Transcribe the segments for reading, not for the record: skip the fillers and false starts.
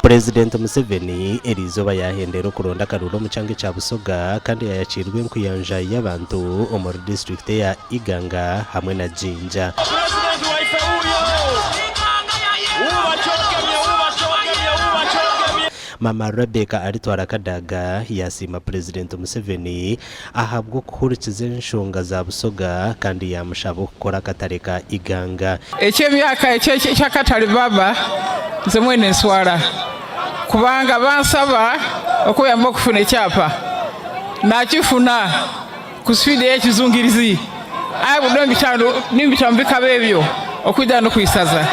Purezidenti Museveni erizoba yahendera okuronda akaruuru mu kyanga ekya Busoga kandi yayakirwa enkuyanja y'abantu omuri district ya Iganga hamwe na Jinja. Mama Rebecca aritwara kadaga yasima Purezidenti Museveni ahabwa okuhurikiza enshonga za Busoga kandi yamushaba okukora akatare ka Iganga. Ekyemyaka ekyakatale baba nze mwene nswala kubanga bansaba okuyamba okufuna ekyapa nakifuna ku speedi y'ekizungirizi aye budde nimbitambika bebyo okujja n'okwisaza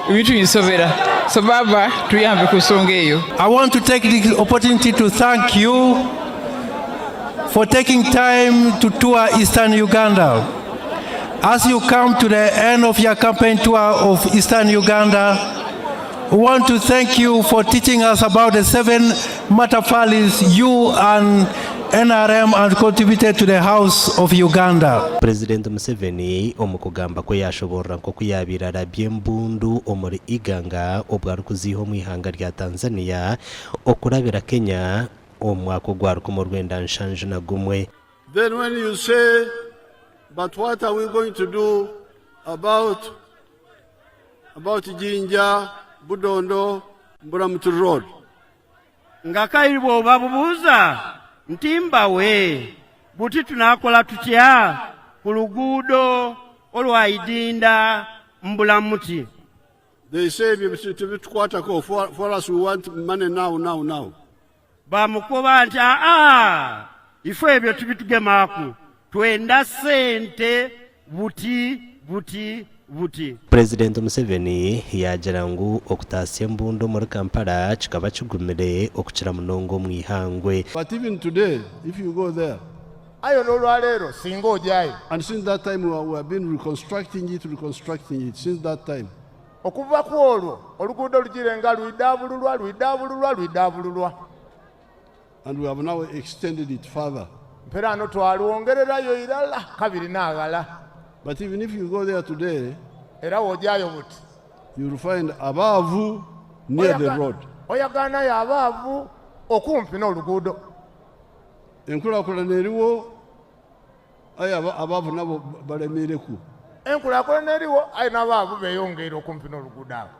ebintu binsobera. So Baba, tuyambe ku nsonga eyo. I want to take the opportunity to thank you for taking time to tour Eastern Uganda. As you come to the end of your campaign tour of Eastern Uganda, we want to thank you for teaching us about the 7 matafalis you and NRM and contributed to the House of Uganda. President Museveni omukugamba ko yashobora nko kuyabirara byembundu omuri Iganga obwari kuziho mu ihanga rya Tanzania okurabira Kenya omwaka gwaruko mu Rwanda nshanje na gumwe. Then when you say, but what are we going to do about Jinja, Budondo, Mburamutu Road? Ngakairibo babubuza ntimba we buti tunakola tutya ku luguudo olwa Idinda Mbulamuti. They say for us we want money now. Bamukoba nti ifo ebyo tubitugemaku twenda sente buti. President Museveni yajarangu okutasya embundu muri Kampala kikaba kigumire okukira munongo mu Ageihangwe. But even today, if you go there, ayo n'olwaleero singa ojjayo. And since that time we have been reconstructing it since that time. Okuva ku olwo oluguudo lugirenga lwiddaabululwa. And we have now extended it further. Mpera ano twalwongererayo irala kabiri n'agala. But even if you go there today, era wojjayo buti, you will find Abavu near the road. Oyagana ya Abavu okumpi n'oluguudo. Enkulaakulana eriwo aye Abavu nabo balemereku. Enkulaakulana eriwo aye n'Abavu beeyongera okumpi n'oluguudo awo.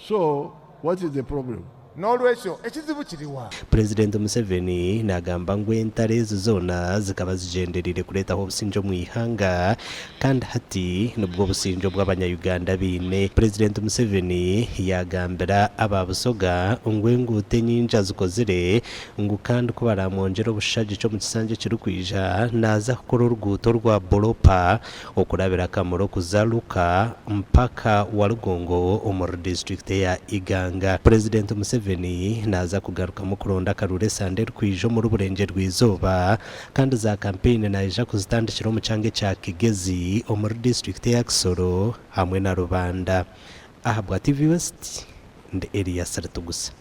So what is the problem? N'olwekyo ekizibu kiriwa. President Museveni nagamba ngu entare ezo zona zikaba zigenderire kuleetaho obusinjo mu ihanga kandi hati nubwo obusinjo bw'abanyayuganda biine. President Museveni yagambira aba Busoga ngu enguuto nyingi zikozire ngu kandi kuba baramwongyera obushagi ky'omu kisanja kirikwija naza kukora oruguuto rwa boropa okurabira Kamuro kuza Luka mpaka Walugongo omuri district ya Iganga. President Museveni naza kugaruka mu kuronda akaruuru esande rwija omuri burenge rw'izooba kandi za campaign naija kuzitandikira omu kyanga ekya Kigezi omuri district ya Kisoro hamwe na Rubanda. Aha bwa TV West ndi Elias Saratugusa.